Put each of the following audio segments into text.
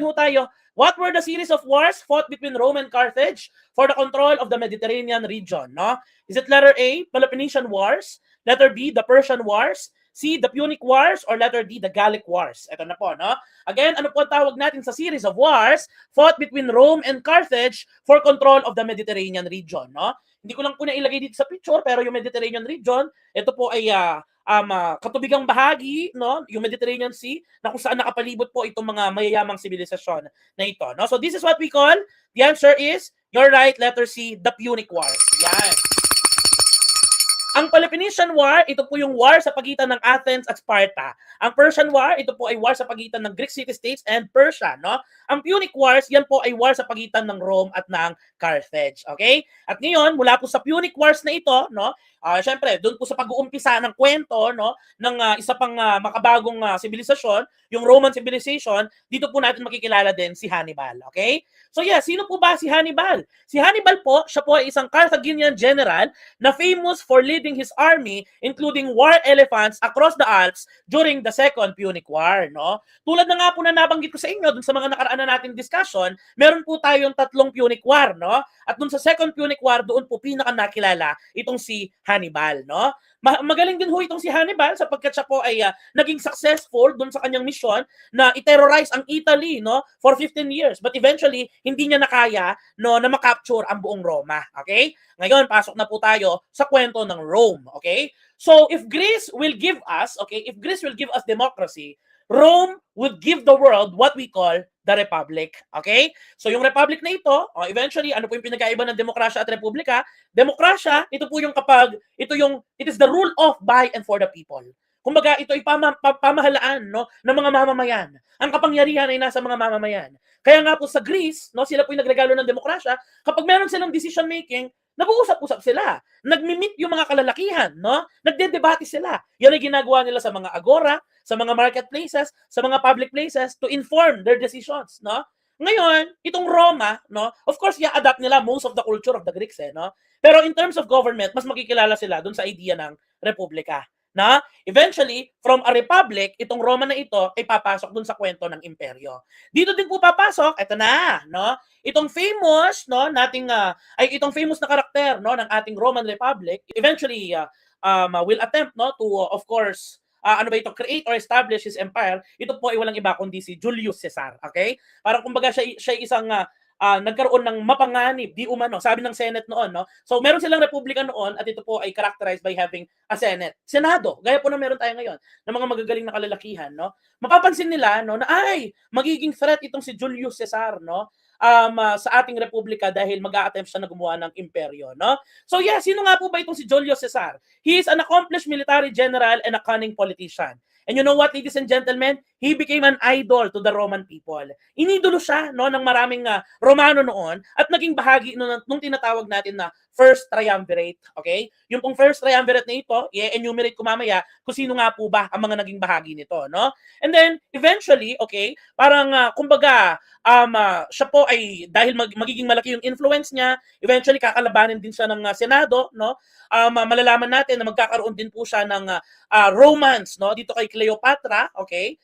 ho tayo. What were the series of wars fought between Rome and Carthage for the control of the Mediterranean region? No? Is it letter A, Peloponnesian Wars, letter B, the Persian Wars, C, the Punic Wars, or letter D, the Gallic Wars? Ito na po, no? Again, ano po ang tawag natin sa series of wars fought between Rome and Carthage for control of the Mediterranean region, no? Hindi ko lang po na ilagay dito sa picture, pero yung Mediterranean region, ito po ay katubigang bahagi, no, yung Mediterranean Sea, na kung saan nakapalibot po itong mga mayayamang sibilisasyon na ito, no? So this is what we call, the answer is, you're right, letter C, the Punic Wars. Yan. Ang Peloponnesian War, ito po yung war sa pagitan ng Athens at Sparta. Ang Persian War, ito po ay war sa pagitan ng Greek city-states and Persia, no? Ang Punic Wars, yan po ay war sa pagitan ng Rome at ng Carthage, okay? At ngayon, mula po sa Punic Wars na ito, no? Syempre, doon po sa pag-uumpisa ng kwento, no, ng isa pang makabagong sibilisasyon, yung Roman civilization, dito po natin makikilala din si Hannibal, okay? So yeah, sino po ba si Hannibal? Si Hannibal po, siya po ay isang Carthaginian general na famous for leading his army, including war elephants across the Alps during the Second Punic War, no? Tulad na nga po na nabanggit ko sa inyo dun sa mga nakaraan na nating discussion, meron po tayong tatlong Punic War, no? At dun sa Second Punic War, doon po pinaka nakilala itong si Hannibal, no? Magaling din ho itong si Hannibal sapagkat siya po ay naging successful doon sa kanyang mission na i-terrorize ang Italy, no, for 15 years. But eventually, hindi niya nakaya, no, na makapture ang buong Roma, okay? Ngayon, pasok na po tayo sa kwento ng Rome, okay? So, if Greece will give us, okay, if Greece will give us democracy, Rome would give the world what we call the Republic. Okay? So yung Republic na ito, eventually, ano po yung pinagkaiba ng demokrasya at republika? Demokrasya, ito po yung it is the rule of, by, and for the people. Kumbaga, ito ay pamahalaan, no, ng mga mamamayan. Ang kapangyarihan ay nasa mga mamamayan. Kaya nga po sa Greece, no, sila po yung nagregalo ng demokrasya, kapag meron silang decision making, nag-uusap-usap sila. Nagmi-meet yung mga kalalakihan, no? Nagde-debate sila. Yan ay ginagawa nila sa mga agora, sa mga marketplaces, sa mga public places to inform their decisions, no? Ngayon, itong Roma, no? Of course, i-adapt nila most of the culture of the Greeks, no? Pero in terms of government, mas makikilala sila dun sa idea ng republika. Na eventually, from a republic, itong Roma na ito ay papasok dun sa kwento ng imperyo. Dito din po papasok, eto na, no? Itong famous, no, itong famous na karakter, no, ng ating Roman Republic, eventually will attempt, no, to of course, create or establish his empire. Ito po ay walang iba kundi si Julius Caesar, okay? Parang kumbaga siya isang nagkaroon ng mapanganib, di umano, sabi ng Senate noon, no? So, meron silang republika noon at ito po ay characterized by having a Senate. Senado, gaya po na meron tayo ngayon, ng mga magagaling na kalalakihan, no? Mapapansin nila, no, na magiging threat itong si Julius Caesar, no? Sa ating republika dahil mag-a-attempt siya na gumawa ng imperyo, no? So, yeah, sino nga po ba itong si Julius Caesar? He is an accomplished military general and a cunning politician. And you know what, ladies and gentlemen? He became an idol to the Roman people. Inidolo siya, no, ng maraming Romano noon at naging bahagi nung tinatawag natin na First Triumvirate. Okay? Yung pong First Triumvirate na ito, i-enumerate ko mamaya kung sino nga po ba ang mga naging bahagi nito, no? And then, eventually, okay, parang kumbaga, siya po ay, dahil magiging malaki yung influence niya, eventually kakalabanin din siya ng Senado, no? Malalaman natin na magkakaroon din po siya ng romance, no, dito kay Cleopatra, okay?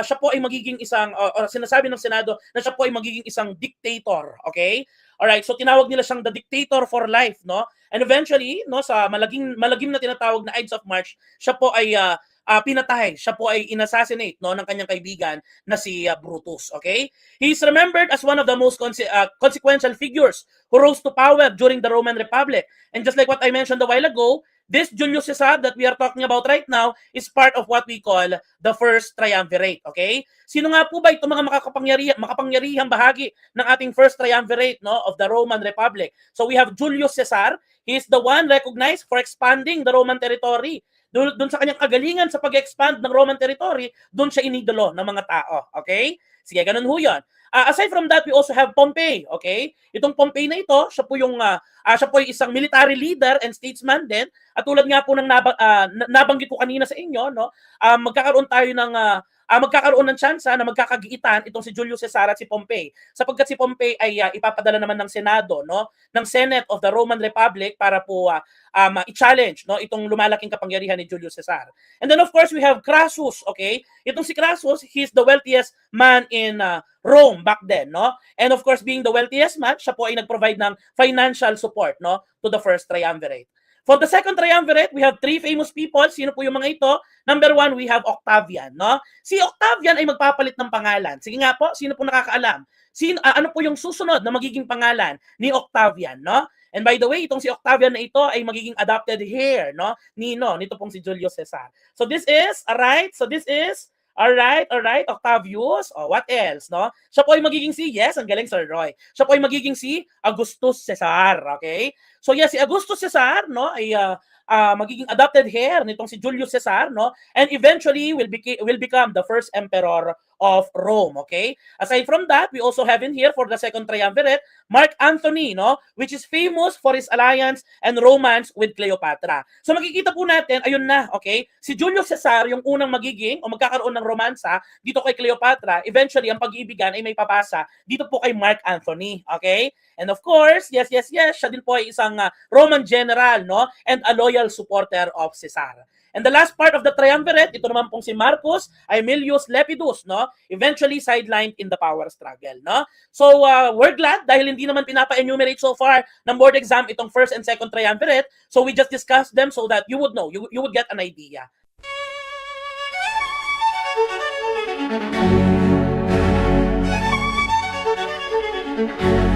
Siya po ay magiging isang sinasabi ng Senado na siya po ay magiging isang dictator, okay? Alright, so tinawag nila siyang the dictator for life, no? And eventually, no, sa malagim na tinatawag na Ides of March, siya po ay pinatay, siya po ay inassassinate, no, ng kanyang kaibigan na si Brutus, okay? He is remembered as one of the most consequential figures who rose to power during the Roman Republic. And just like what I mentioned a while ago, this Julius Caesar that we are talking about right now is part of what we call the First Triumvirate, okay? Sino nga po ba itong mga makapangyarihang bahagi ng ating First Triumvirate, no, of the Roman Republic? So we have Julius Caesar. He is the one recognized for expanding the Roman territory. Doon sa kanyang kagalingan sa pag-expand ng Roman territory, doon siya inidolo ng mga tao, okay? Sige, ganun ho yun. Aside from that, we also have Pompey, okay? Itong Pompey na ito, siya po yung isang military leader and statesman din. At tulad nga po ng nabanggit ko kanina sa inyo, no? Magkakaroon tayo ng magkakaroon ng tsansa na magkakagiitan itong si Julius Caesar at si Pompey. Sapagkat si Pompey ay ipapadala naman ng Senado, no, ng Senate of the Roman Republic para po i-challenge, no, itong lumalaking kapangyarihan ni Julius Caesar. And then of course we have Crassus, okay? Itong si Crassus, he's the wealthiest man in Rome back then, no? And of course being the wealthiest man, siya po ay nag-provide ng financial support, no, to the first triumvirate. For the second triumvirate, we have three famous people. Sino po yung mga ito? Number one, we have Octavian, no? Si Octavian ay magpapalit ng pangalan. Sige nga po, sino po nakakaalam? Ano po yung susunod na magiging pangalan ni Octavian, no? And by the way, itong si Octavian na ito ay magiging adopted heir, no? Nito pong si Julius Caesar. So this is, alright, Octavius. Oh, what else, no? Siya po ay magiging si, yes, ang galing Sir Roy. Siya po ay magiging si Augustus Caesar, okay? So yes, si Augustus Caesar, no, ay magiging adopted heir nitong si Julius Caesar, no? And eventually will become the first emperor of Rome, okay? Aside from that, we also have in here for the second triumvirate, Mark Antony, no, which is famous for his alliance and romance with Cleopatra. So makikita po natin, ayun na, okay? Si Julius Caesar yung unang magiging o magkakaroon ng romansa dito kay Cleopatra. Eventually, ang pag-iibigan ay may papasa dito po kay Mark Antony, okay? And of course, yes, siya din po ay isang Roman general, no? And a loyal supporter of Caesar. And the last part of the triumvirate, ito naman pong si Marcus Aemilius Lepidus, no? Eventually sidelined in the power struggle, no? So, we're glad dahil hindi naman pinapa-enumerate so far ng board exam itong first and second triumvirate. So, we just discussed them so that you would know, you would get an idea. Thank you.